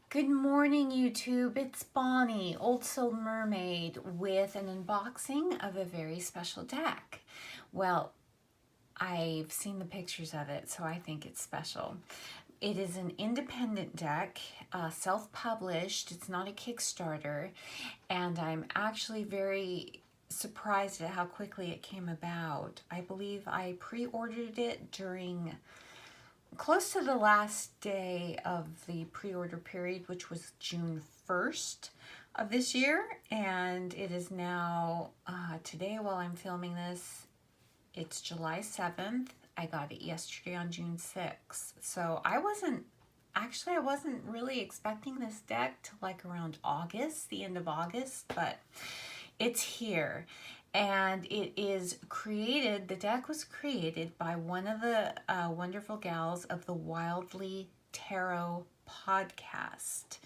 Good morning, YouTube. It's Bonnie, Old Soul Mermaid, with an unboxing of a very special deck. Well, I've seen the pictures of it, so I think it's special. It is an independent deck, self-published. It's not a Kickstarter, and I'm actually very surprised at how quickly it came about. I believe I pre-ordered it during close to the last day of the pre-order period, which was June 1st of this year, and it is now today while I'm filming this, it's July 7th. I got it yesterday on June 6th. So I wasn't really expecting this deck till like around August, the end of August, but it's here. And it is created, the deck was created by one of the wonderful gals of the Wildly Tarot podcast.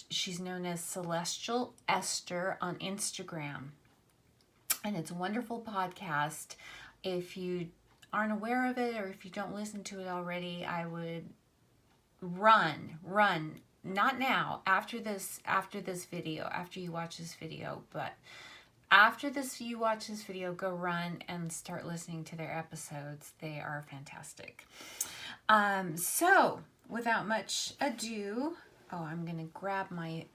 She's known as Celestial Esther on Instagram. And it's a wonderful podcast. If you aren't aware of it, or if you don't listen to it already, I would run, not now, after this video, after you watch this video, but after you watch this video, go run and start listening to their episodes. They are fantastic. So without much ado, I'm gonna grab my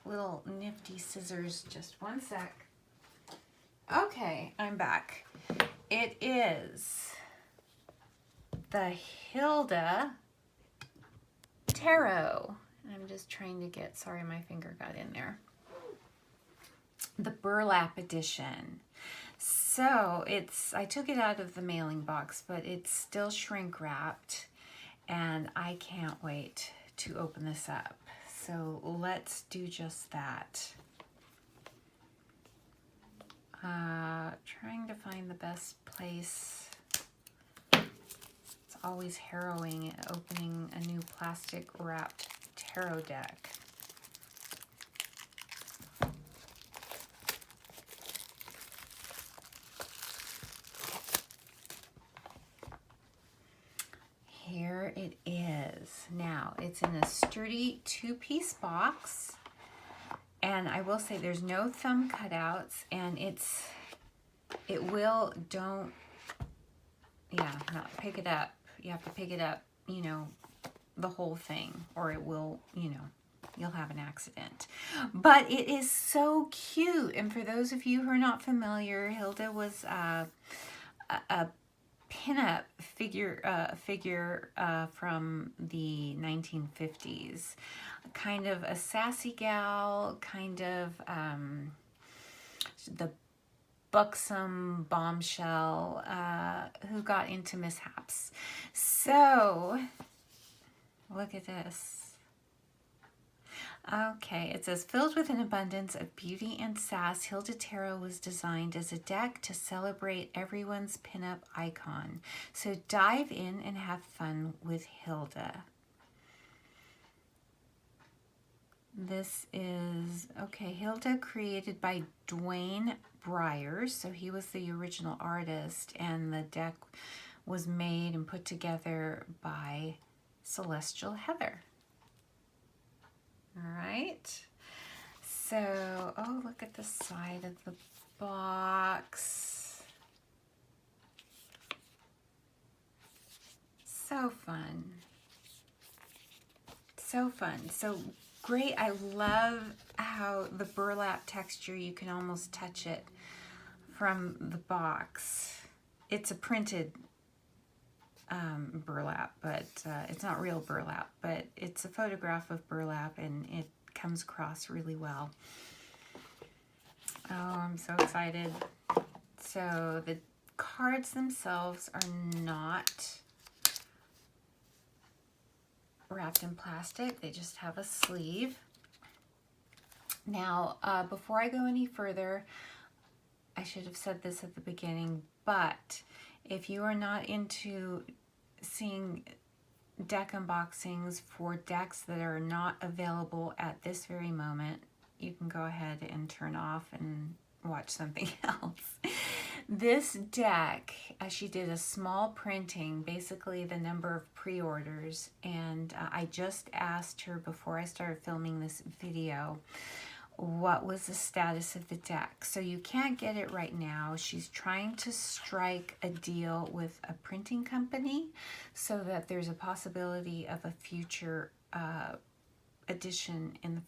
little nifty scissors. Just one sec. Okay, I'm back. It is the Hilda Tarot. I'm just trying to get, sorry, my finger got in there. The burlap edition. So I took it out of the mailing box, but it's still shrink wrapped, and I can't wait to open this up. So let's do just that. Trying to find the best place. It's always harrowing opening a new plastic wrapped tarot deck. Here it is. Now, it's in a sturdy 2-piece box. And I will say there's no thumb cutouts, and pick it up. You have to pick it up, the whole thing, or it will, you'll have an accident. But it is so cute. And for those of you who are not familiar, Hilda was a pinup figure from the 1950s. Kind of a sassy gal, kind of the buxom bombshell who got into mishaps. So, look at this. Okay, it says, filled with an abundance of beauty and sass, Hilda Tarot was designed as a deck to celebrate everyone's pinup icon. So dive in and have fun with Hilda. This is, Hilda, created by Dwayne Briers. So he was the original artist, and the deck was made and put together by Celestial Heather. All right. So, look at the side of the box. So fun. So fun. So great. I love how the burlap texture, you can almost touch it from the box. It's a printed burlap, but it's not real burlap, but it's a photograph of burlap, and it comes across really well. Oh, I'm so excited. So the cards themselves are not wrapped in plastic. They just have a sleeve. Now, before I go any further, I should have said this at the beginning, but if you are not into seeing deck unboxings for decks that are not available at this very moment, you can go ahead and turn off and watch something else. This deck, she did a small printing, basically the number of pre-orders, and I just asked her before I started filming this video what was the status of the deck. So you can't get it right now. She's trying to strike a deal with a printing company so that there's a possibility of a future edition in,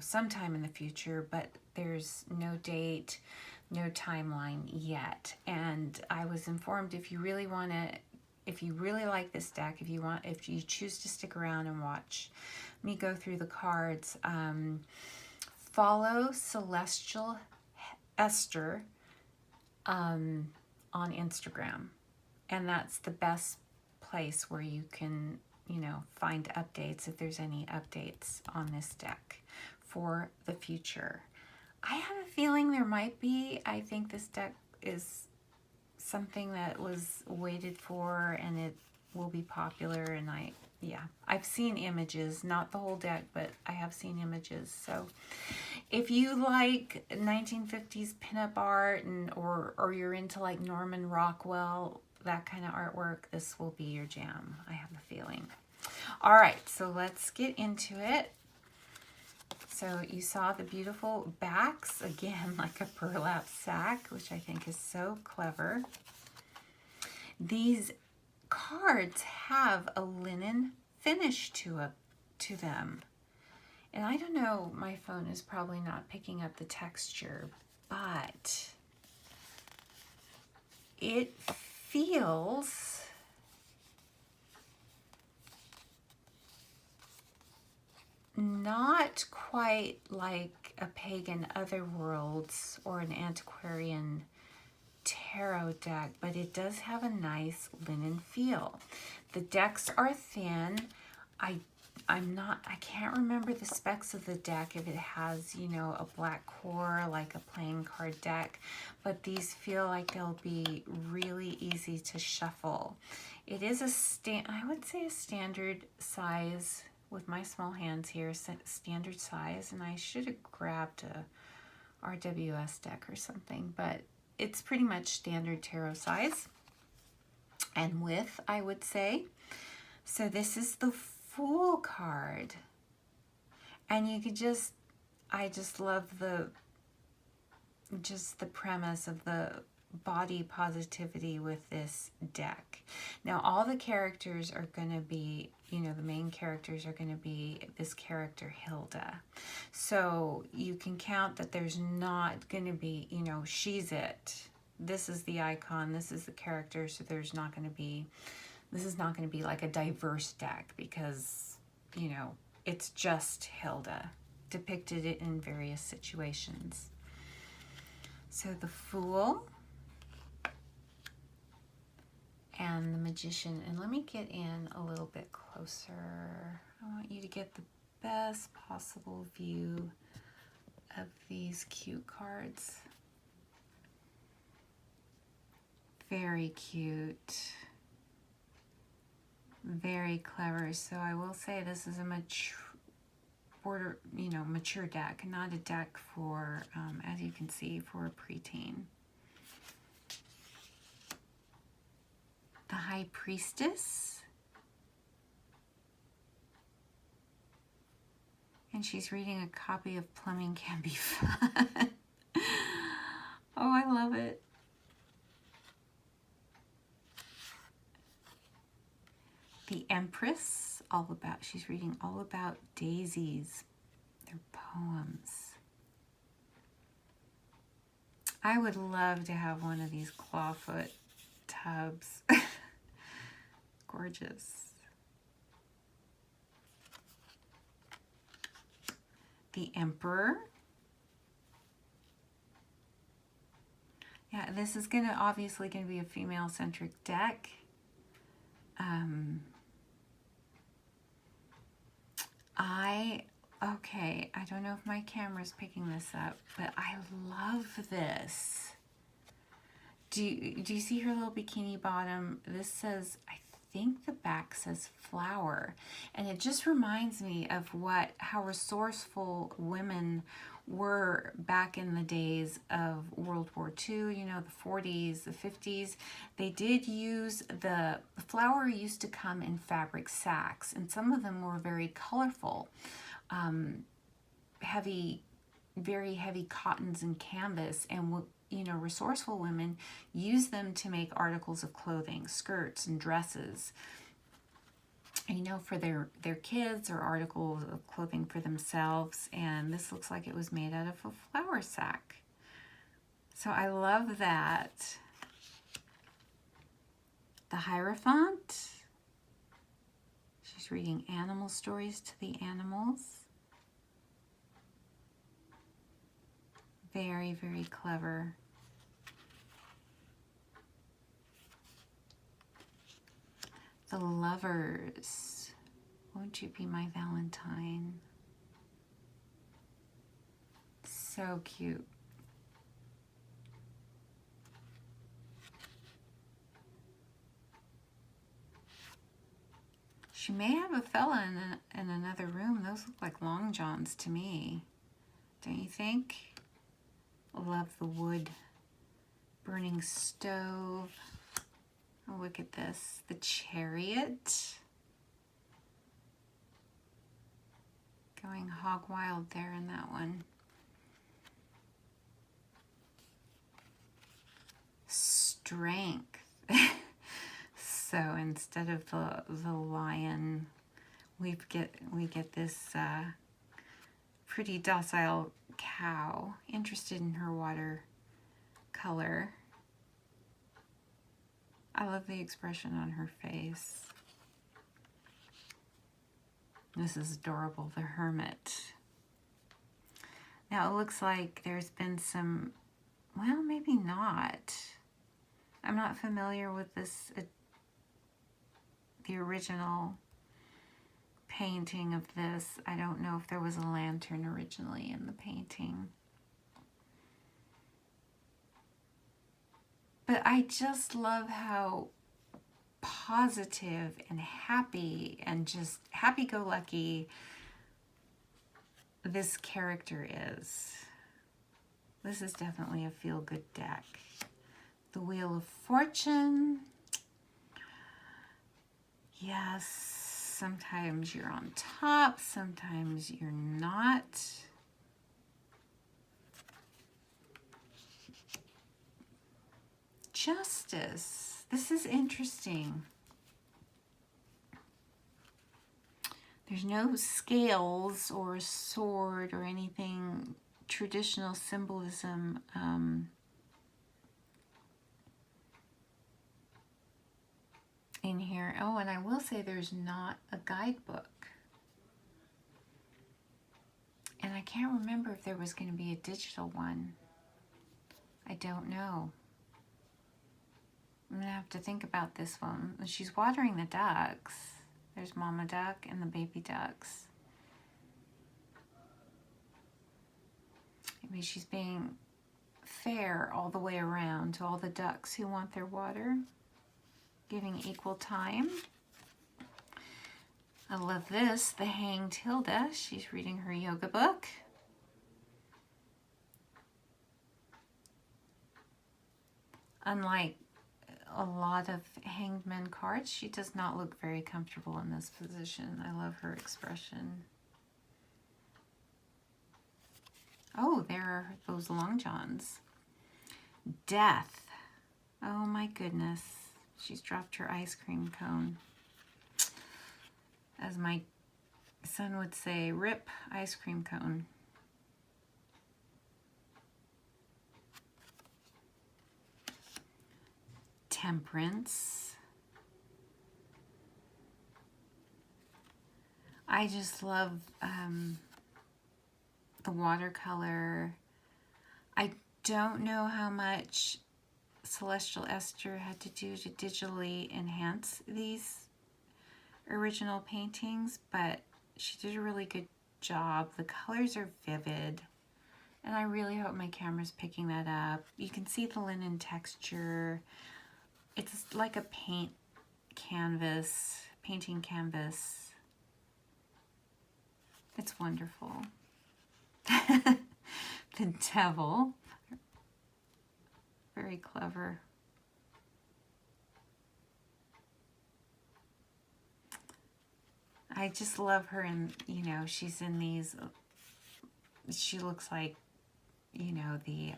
sometime in the future, but there's no date, no timeline yet. And I was informed if you really like this deck, if you choose to stick around and watch me go through the cards, follow Celestial Esther on Instagram, and that's the best place where you can find updates if there's any updates on this deck for the future. I have a feeling there might be. I think this deck is something that was waited for, and it will be popular, and I've seen images, not the whole deck, but I have seen images. So if you like 1950s pinup art or you're into like Norman Rockwell, that kind of artwork, this will be your jam, I have a feeling. All right, so let's get into it. So you saw the beautiful backs, again, like a burlap sack, which I think is so clever. These cards have a linen finish to them. And I don't know, my phone is probably not picking up the texture, but it feels not quite like a pagan otherworlds or an antiquarian tarot deck, but it does have a nice linen feel. The decks are thin. I can't remember the specs of the deck, if it has, a black core like a playing card deck, but these feel like they'll be really easy to shuffle. It is I would say a standard size with my small hands here, standard size, and I should have grabbed a RWS deck or something, but it's pretty much standard tarot size and width, I would say. So this is the Fool card, and you could I just love the premise of the body positivity with this deck. Now all the characters are going to be, the main characters are going to be this character Hilda. So you can count that there's not going to be, she's it. This is the icon, this is the character, so this is not going to be like a diverse deck because, it's just Hilda depicted it in various situations. So the Fool and the Magician, and let me get in a little bit closer. I want you to get the best possible view of these cute cards. Very cute. Very clever. So I will say this is a mature deck, not a deck for, as you can see, for a preteen. The High Priestess. And she's reading a copy of Plumbing Can Be Fun. Oh, I love it. The Empress, she's reading all about daisies, their poems. I would love to have one of these clawfoot tubs. Gorgeous. The Emperor. Yeah, this is obviously going to be a female-centric deck. I don't know if my camera's picking this up, but I love this. Do you see her little bikini bottom? This says, I think the back says flower, and it just reminds me of how resourceful women were back in the days of World War II, you know, the 40s, the 50s. They did use the flour used to come in fabric sacks, and some of them were very colorful, heavy, very heavy cottons and canvas, and you know, resourceful women use them to make articles of clothing, skirts and dresses, you know, for their kids, or articles of clothing for themselves. And this looks like it was made out of a flour sack. So I love that. The Hierophant. She's reading animal stories to the animals. Very, very clever. The Lovers. Won't you be my Valentine? So cute. She may have a fella in another room. Those look like long johns to me. Don't you think? Love the wood. Burning stove. Oh, look at this. The Chariot. Going hog wild there in that one. Strength. So instead of the lion, we get this pretty docile cow, interested in her water color. I love the expression on her face. This is adorable, the Hermit. Now it looks like there's been some, well, maybe not. I'm not familiar with this, the original painting of this. I don't know if there was a lantern originally in the painting. But I just love how positive and happy and just happy-go-lucky this character is. This is definitely a feel-good deck. The Wheel of Fortune. Yes, sometimes you're on top, sometimes you're not. Justice. This is interesting. There's no scales or a sword or anything traditional symbolism in here. Oh, and I will say there's not a guidebook. And I can't remember if there was going to be a digital one. I don't know. I'm going to have to think about this one. She's watering the ducks. There's Mama Duck and the baby ducks. Maybe she's being fair all the way around to all the ducks who want their water, giving equal time. I love this, the Hanged Hilda. She's reading her yoga book. Unlike a lot of Hanged Men cards, she does not look very comfortable in this position. I love her expression. Oh, there are those long johns. Death. Oh my goodness. She's dropped her ice cream cone. As my son would say, rip ice cream cone. Temperance. I just love the watercolor. I don't know how much Celestial Esther had to do to digitally enhance these original paintings, but she did a really good job. The colors are vivid, and I really hope my camera's picking that up. You can see the linen texture. It's like a painting canvas. It's wonderful. the devil. Very clever. I just love her, and you know, she's in these, she looks like, you know, the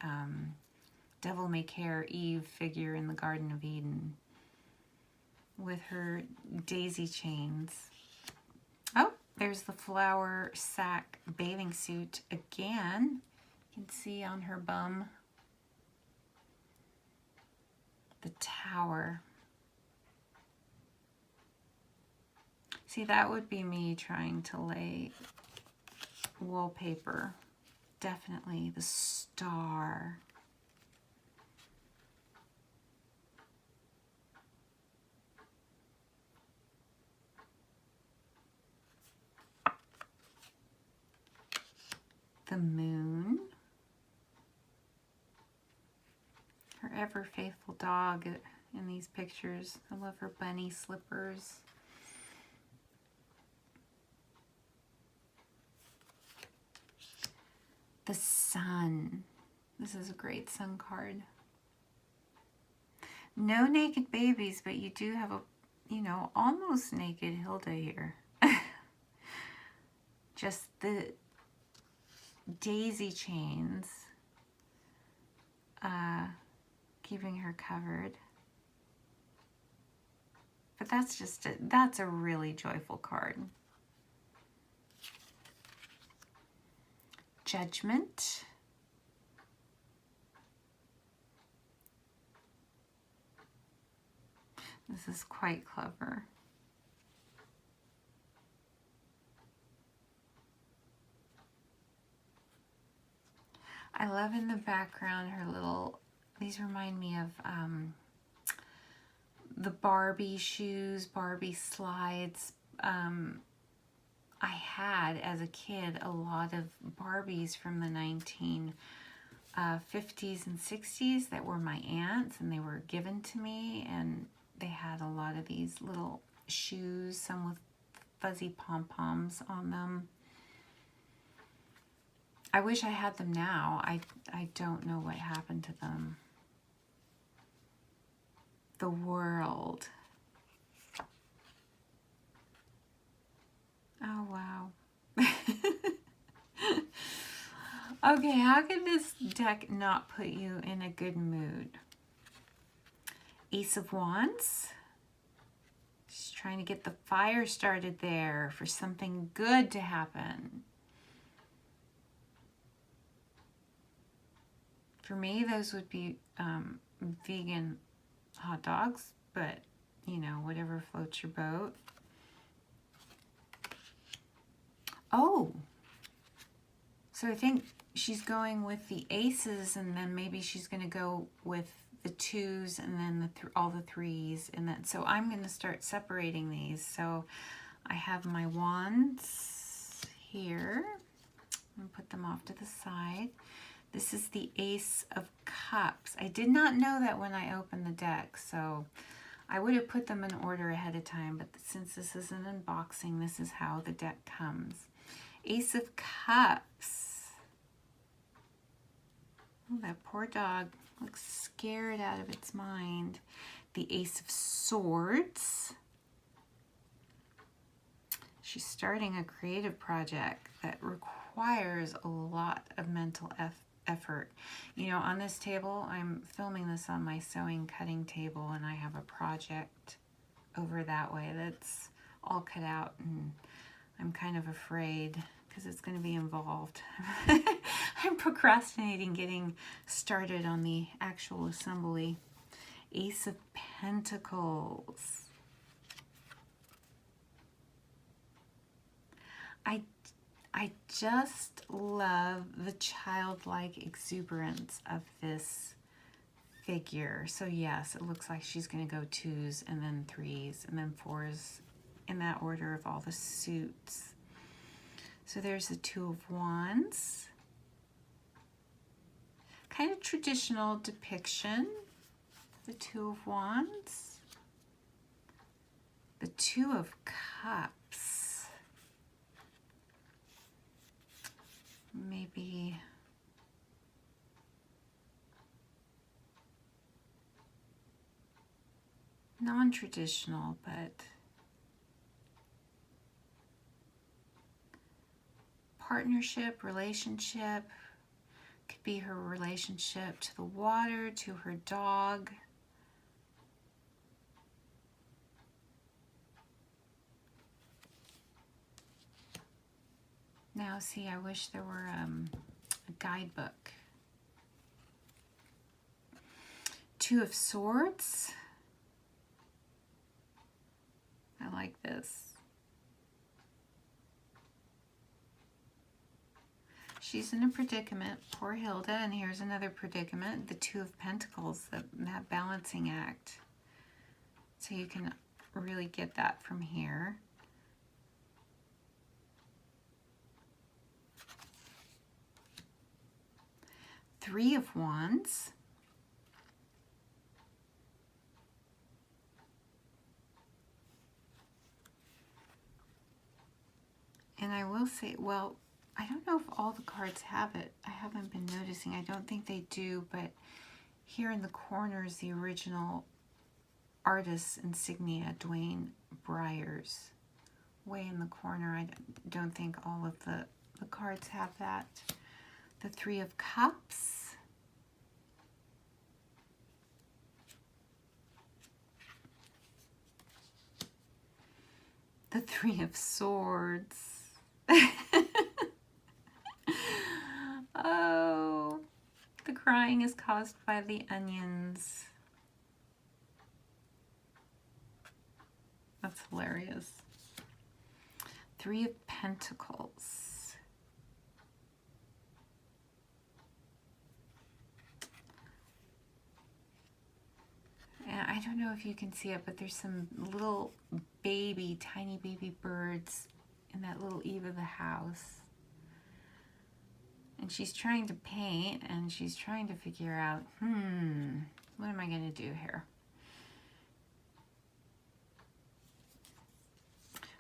Devil May Care Eve figure in the Garden of Eden with her daisy chains. Oh, there's the flower sack bathing suit again. You can see on her bum the tower. See, that would be me trying to lay wallpaper. Definitely the star. The moon. Her ever faithful dog in these pictures. I love her bunny slippers. The sun. This is a great sun card. No naked babies, but you do have a, you know, almost naked Hilda here. Just the daisy chains keeping her covered. But that's just that's a really joyful card. Judgment. This is quite clever. I love in the background her little, these remind me of the Barbie shoes, Barbie slides. I had, as a kid, a lot of Barbies from the 1950s and 60s that were my aunt's, and they were given to me, and they had a lot of these little shoes, some with fuzzy pom-poms on them. I wish I had them now. I don't know what happened to them. The world. Oh, wow. Okay, how can this deck not put you in a good mood? Ace of Wands. Just trying to get the fire started there for something good to happen. For me, those would be vegan hot dogs, but, you know, whatever floats your boat. Oh, so I think she's going with the aces, and then maybe she's going to go with the twos, and then all the threes, and then so I'm going to start separating these. So I have my wands here. I'm going to put them off to the side. This is the Ace of Cups. I did not know that when I opened the deck, so I would have put them in order ahead of time, but since this is an unboxing, this is how the deck comes. Ace of Cups. Oh, that poor dog looks scared out of its mind. The Ace of Swords. She's starting a creative project that requires a lot of mental effort. You know, on this table, I'm filming this on my sewing cutting table, and I have a project over that way that's all cut out, and I'm kind of afraid because it's going to be involved. I'm procrastinating getting started on the actual assembly. Ace of Pentacles. I just love the childlike exuberance of this figure. So yes, it looks like she's going to go twos and then threes and then fours in that order of all the suits. So there's the Two of Wands. Kind of traditional depiction. The Two of Wands. The Two of Cups. Maybe non-traditional, but partnership, relationship. Could be her relationship to the water, to her dog. Now, see, I wish there were a guidebook. Two of Swords. I like this. She's in a predicament, poor Hilda, and here's another predicament, the Two of Pentacles, that balancing act. So you can really get that from here. Three of Wands. And I will say, well, I don't know if all the cards have it. I haven't been noticing. I don't think they do, but here in the corner is the original artist's insignia, Dwayne Breyers. Way in the corner. I don't think all of the cards have that. The Three of Cups. The Three of Swords. Oh, the crying is caused by the onions. That's hilarious. Three of Pentacles. And I don't know if you can see it, but there's some little baby, tiny baby birds in that little eave of the house. And she's trying to paint, and she's trying to figure out, what am I going to do here?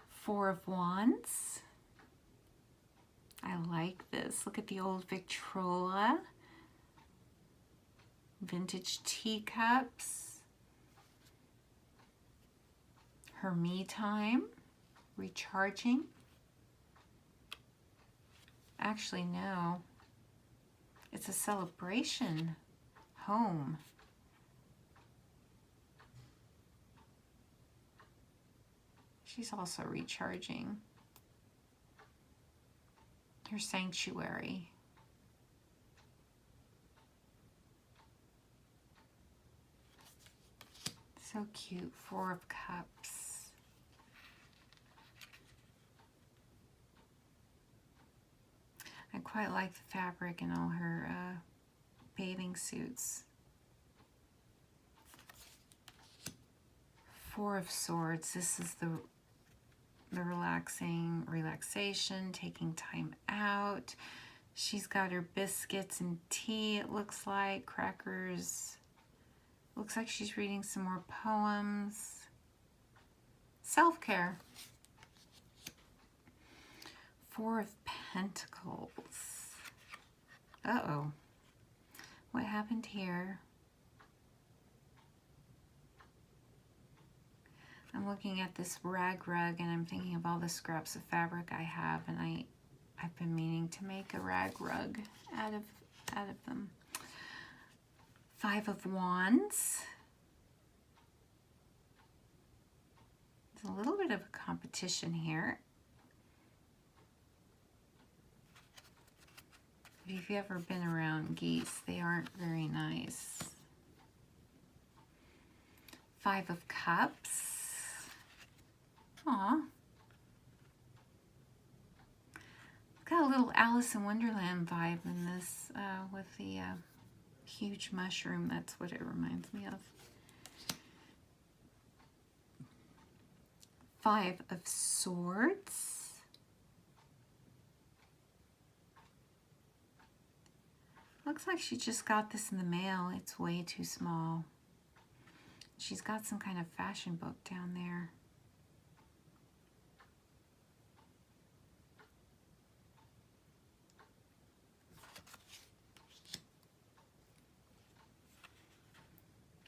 Four of Wands. I like this. Look at the old Victrola. Vintage teacups. Her me time. Recharging. Actually, no. It's a celebration. Home. She's also recharging. Her sanctuary. So cute. Four of Cups. I quite like the fabric in all her bathing suits. Four of Swords. This is the relaxation, taking time out. She's got her biscuits and tea, it looks like, crackers. Looks like she's reading some more poems. Self-care. Four of Pentacles. Uh-oh. What happened here? I'm looking at this rag rug and I'm thinking of all the scraps of fabric I have, and I've been meaning to make a rag rug out of them. Five of Wands. There's a little bit of a competition here. If you've ever been around geese, they aren't very nice. Five of Cups. Aw. Got a little Alice in Wonderland vibe in this with the huge mushroom. That's what it reminds me of. Five of Swords. Looks like she just got this in the mail. It's way too small. She's got some kind of fashion book down there.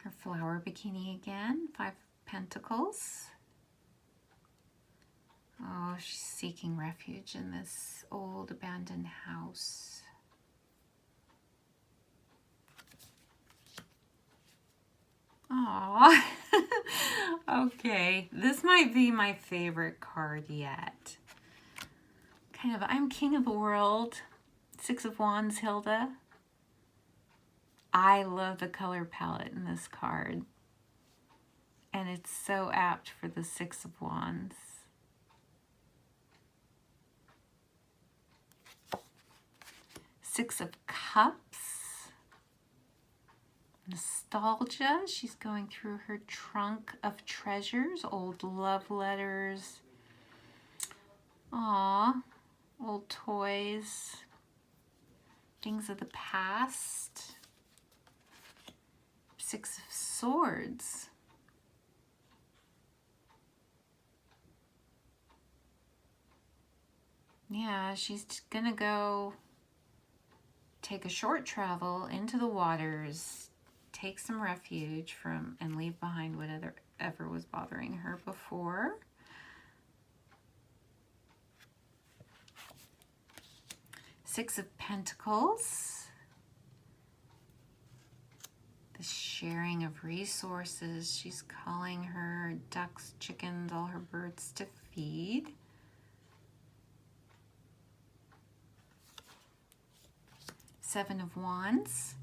Her flower bikini again. Five of Pentacles. Oh, she's seeking refuge in this old abandoned house. Aww. Okay, this might be my favorite card yet. Kind of, I'm king of the world. Six of Wands, Hilda. I love the color palette in this card. And it's so apt for the Six of Wands. Six of Cups. Nostalgia. She's going through her trunk of treasures, old love letters. Aw, old toys. Things of the past. Six of Swords. Yeah, she's gonna go take a short travel into the waters, take some refuge from, and leave behind whatever was bothering her before. Six of Pentacles. The sharing of resources. She's calling her ducks, chickens, all her birds to feed. Seven of Wands.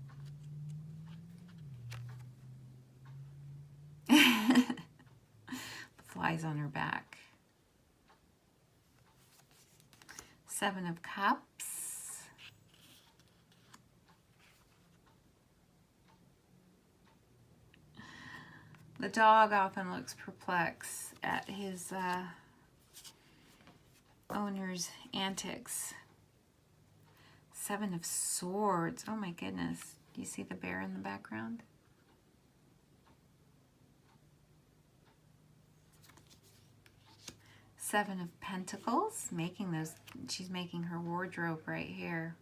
The flies on her back. Seven of Cups. The dog often looks perplexed at his owner's antics. Seven of Swords. Oh my goodness. Do you see the bear in the background? Seven of Pentacles. She's making her wardrobe right here.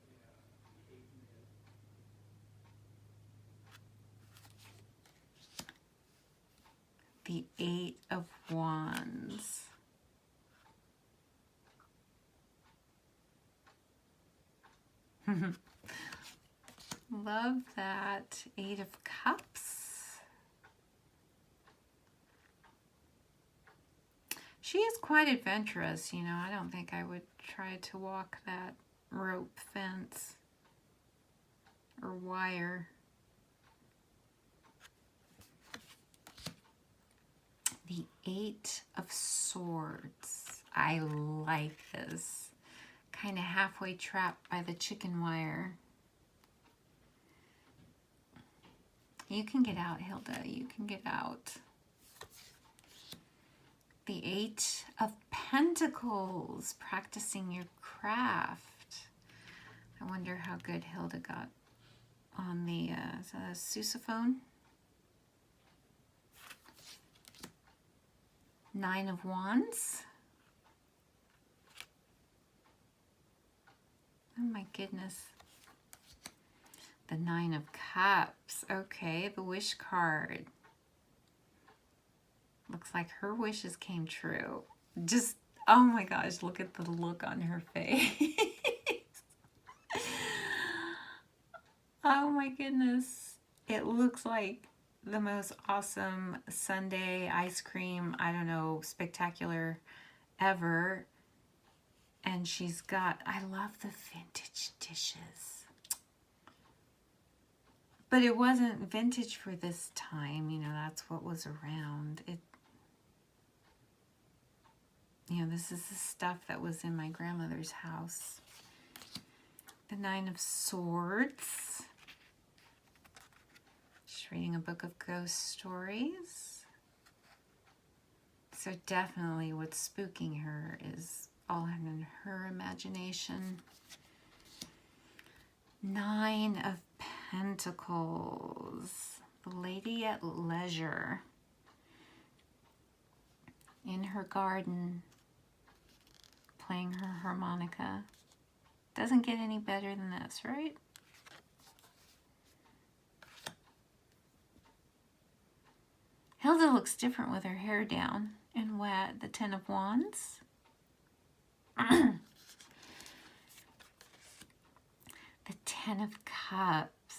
The Eight of Wands. Love that. Eight of Cups. She is quite adventurous, you know. I don't think I would try to walk that rope fence or wire. The Eight of Swords. I like this. Kind of halfway trapped by the chicken wire. You can get out, Hilda. You can get out. The Eight of Pentacles. Practicing your craft. I wonder how good Hilda got on the sousaphone. Nine of Wands. Oh my goodness. The Nine of Cups. Okay, the wish card. Looks like her wishes came true. Just, oh my gosh, look at the look on her face. Oh my goodness. It looks like the most awesome sundae ice cream, I don't know, spectacular ever. And she's got, I love the vintage dishes. But it wasn't vintage for this time, you know, that's what was around. You know, this is the stuff that was in my grandmother's house. The Nine of Swords. She's reading a book of ghost stories. So definitely what's spooking her is all in her imagination. Nine of Pentacles. The Lady at Leisure. In her garden, playing her harmonica. Doesn't get any better than this, right? Hilda looks different with her hair down and wet. The Ten of Wands. The Ten of Cups.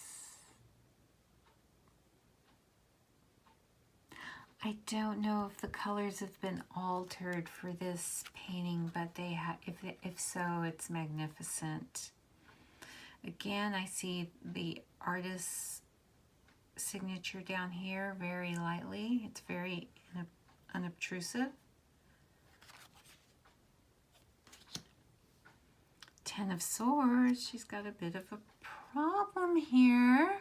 I don't know if the colors have been altered for this painting, but they have. If so, it's magnificent. Again, I see the artist's signature down here very lightly. It's very unobtrusive. Ten of Swords. She's got a bit of a problem here.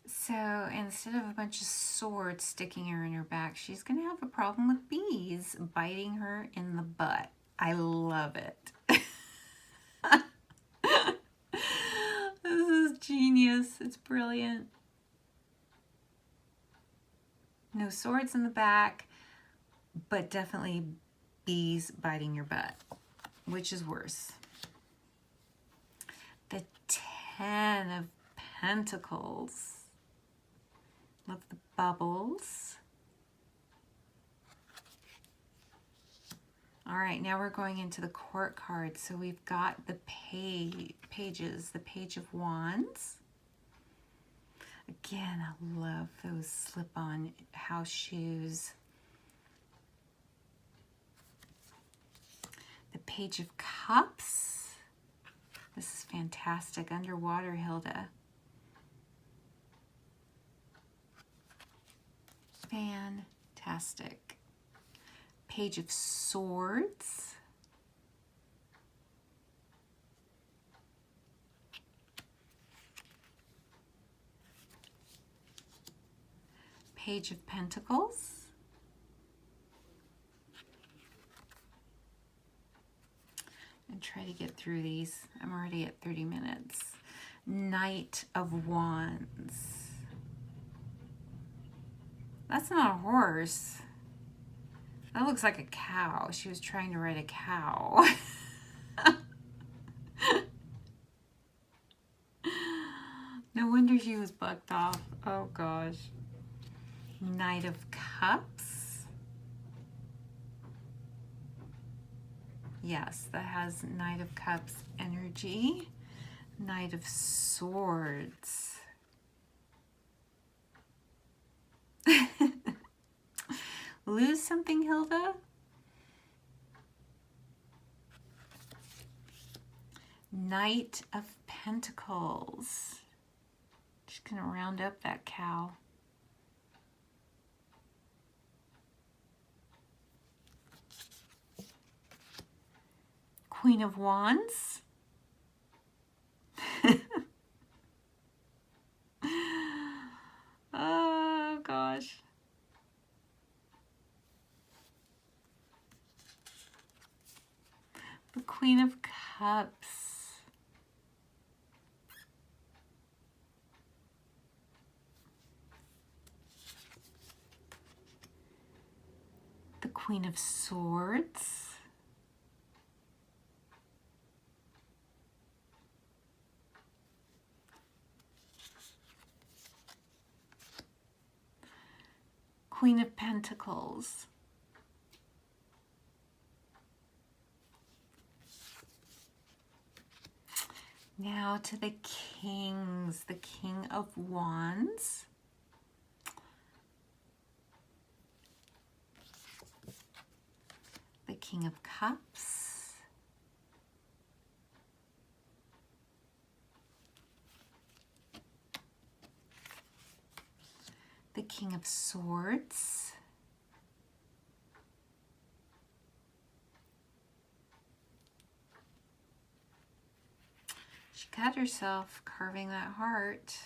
So instead of a bunch of swords sticking her in her back, she's going to have a problem with bees biting her in the butt. I love it. This is genius. It's brilliant. No swords in the back, but definitely bees biting your butt. Which is worse? The Ten of Pentacles. Love the bubbles. All right, now we're going into the court cards. So we've got the pages, the Page of Wands. Again, I love those slip-on house shoes. The Page of Cups. This is fantastic. Underwater, Hilda. Fantastic. Page of Swords. Page of Pentacles. And try to get through these. I'm already at 30 minutes. Knight of Wands. That's not a horse. That looks like a cow. She was trying to ride a cow. No wonder she was bucked off. Oh gosh. Knight of Cups. Yes, that has Knight of Cups energy. Knight of Swords. Lose something, Hilda? Knight of Pentacles. Just gonna round up that cow. Queen of Wands. Oh gosh. The Queen of Cups. The Queen of Swords. Queen of Pentacles. Now to the kings, the King of Wands. The King of Cups. The King of Swords. She cut herself carving that heart.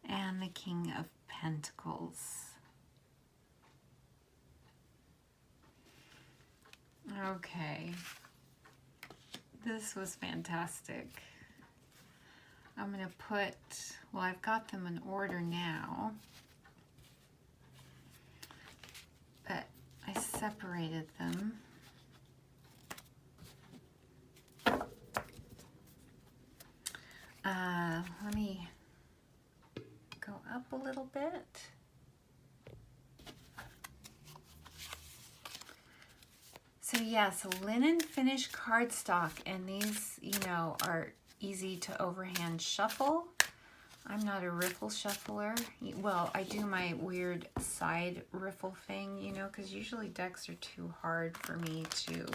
And the King of Pentacles. Okay. This was fantastic. I'm going to put, well, I've got them in order now. But I separated them. bit. So yeah, so linen finish cardstock, and these, you know, are easy to overhand shuffle. I'm not a riffle shuffler. Well, I do my weird side riffle thing, you know, because usually decks are too hard for me to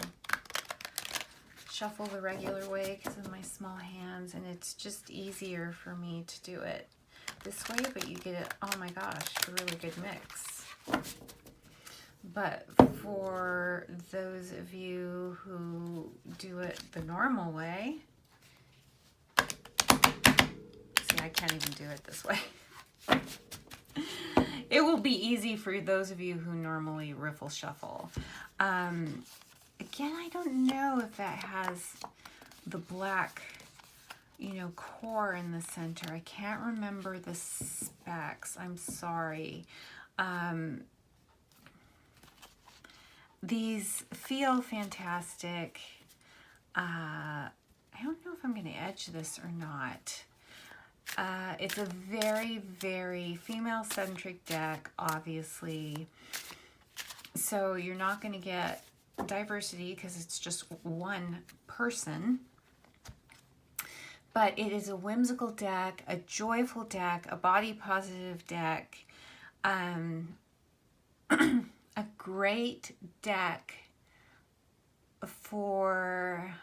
shuffle the regular way because of my small hands, and it's just easier for me to do it this way, but you get it, oh my gosh, a really good mix. But for those of you who do it the normal way, see, I can't even do it this way. It will be easy for those of you who normally riffle shuffle. Again, I don't know if that has the black, you know, core in the center. I can't remember the specs. I'm sorry. These feel fantastic. I don't know if I'm going to edge this or not. It's a very, very female-centric deck, obviously. So you're not going to get diversity because it's just one person. But it is a whimsical deck, a joyful deck, a body-positive deck. A great deck for,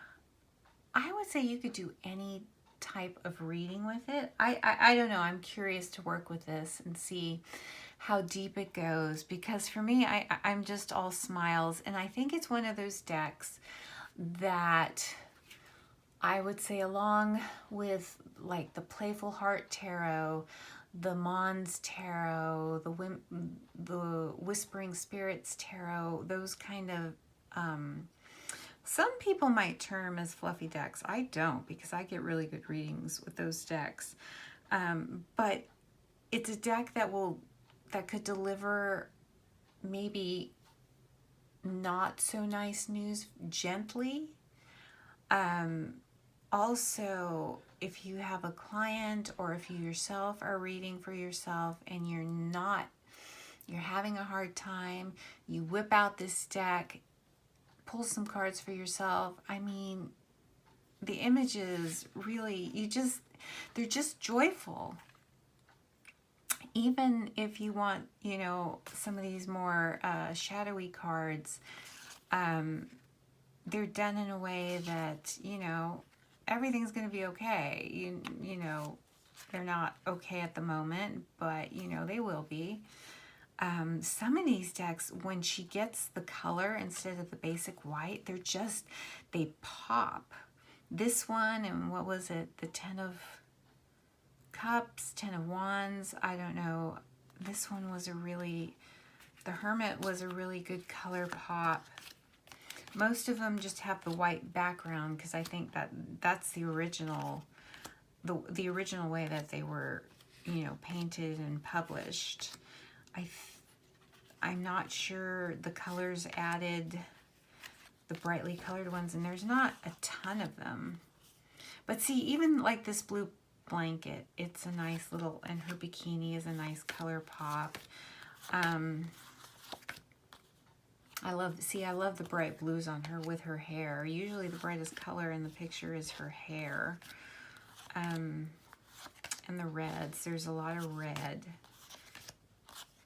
I would say you could do any type of reading with it. I don't know. I'm curious to work with this and see how deep it goes, because for me, I'm just all smiles, and I think it's one of those decks that I would say, along with like the Playful Heart Tarot, the Mons Tarot, the Whispering Spirits Tarot, those kind of, some people might term as fluffy decks. I don't, because I get really good readings with those decks. But it's a deck that could deliver maybe not so nice news gently. Also, if you have a client or if you yourself are reading for yourself and you're having a hard time, you whip out this deck, pull some cards for yourself. I mean, the images really, they're just joyful. Even if you want, you know, some of these more shadowy cards, they're done in a way that, you know, everything's going to be okay. You know, they're not okay at the moment, but, you know, they will be. Some of these decks, when she gets the color instead of the basic white, they pop. This one, and what was it? The 10 of Cups, 10 of Wands, I don't know. This one was the Hermit was a really good color pop. Most of them just have the white background because I think that's the original, the original way that they were, you know, painted and published. I'm not sure the colors added, the brightly colored ones, and there's not a ton of them. But see, even like this blue blanket, it's a nice little, and her bikini is a nice color pop. I love the bright blues on her with her hair. Usually the brightest color in the picture is her hair. And the reds. There's a lot of red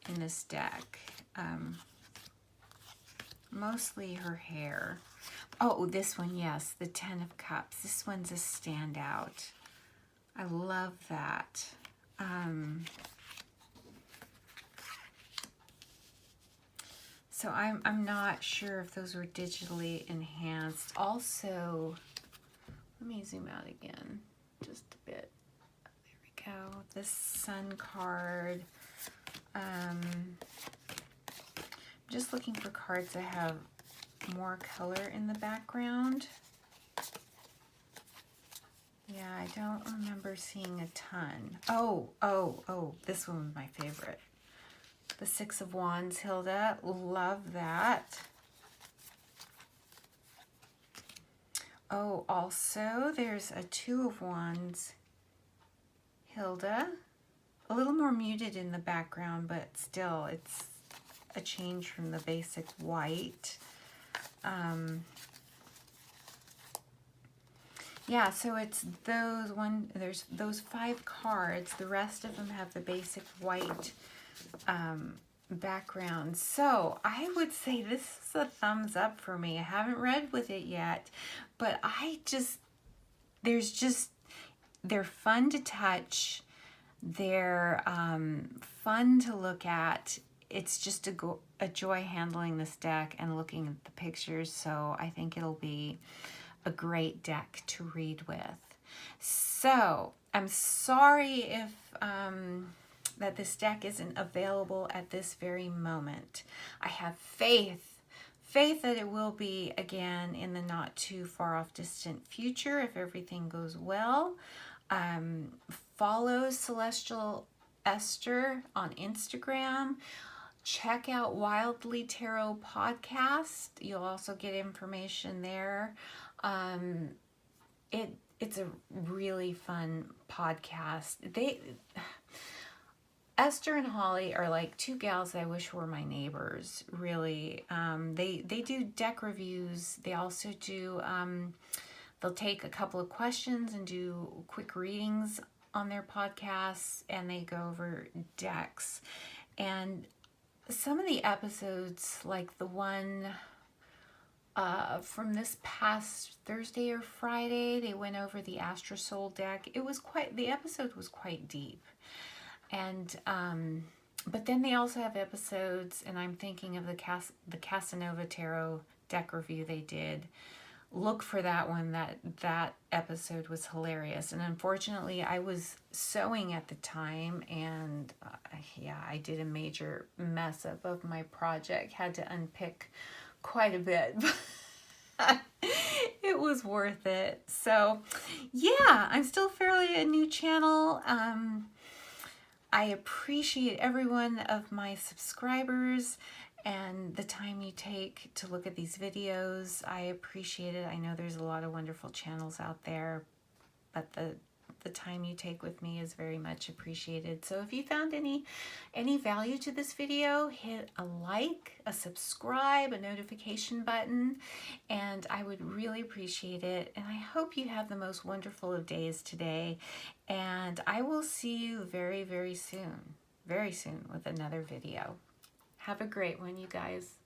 in this deck. Mostly her hair. Oh, this one, yes, the 10 of Cups. This one's a standout. I love that. So I'm not sure if those were digitally enhanced. Also, let me zoom out again just a bit. There we go. This Sun card. Just looking for cards that have more color in the background. Yeah, I don't remember seeing a ton. Oh, this one was my favorite. The 6 of Wands, Hilda. Love that. Oh, also, there's a 2 of Wands, Hilda. a little more muted in the background, but still it's a change from the basic white. Yeah, so it's there's those 5 cards. The rest of them have the basic white background. So I would say this is a thumbs up for me. I haven't read with it yet, but they're fun to touch. They're fun to look at. It's just a joy handling this deck and looking at the pictures. So I think it'll be a great deck to read with. So I'm sorry if that this deck isn't available at this very moment. I have faith that it will be again in the not too far off distant future if everything goes well. Follow Celestial Esther on Instagram. Check out Wildly Tarot podcast. You'll also get information there. It's a really fun podcast. Esther and Holly are like 2 gals that I wish were my neighbors, really. They do deck reviews. They also do, they'll take a couple of questions and do quick readings on their podcasts, and they go over decks. And some of the episodes, like the one from this past Thursday or Friday, they went over the Astrosoul deck. The episode was quite deep. And, but then they also have episodes, and I'm thinking of the Casanova Tarot deck review they did. Look for that one. That episode was hilarious. And unfortunately, I was sewing at the time, and yeah, I did a major mess up of my project. Had to unpick quite a bit. It was worth it. So yeah, I'm still fairly a new channel. I appreciate every one of my subscribers and the time you take to look at these videos. I appreciate it. I know there's a lot of wonderful channels out there, but the time you take with me is very much appreciated. So if you found any value to this video, hit a like, a subscribe, a notification button, and I would really appreciate it. And I hope you have the most wonderful of days today, and I will see you very, very soon with another video. Have a great one, you guys.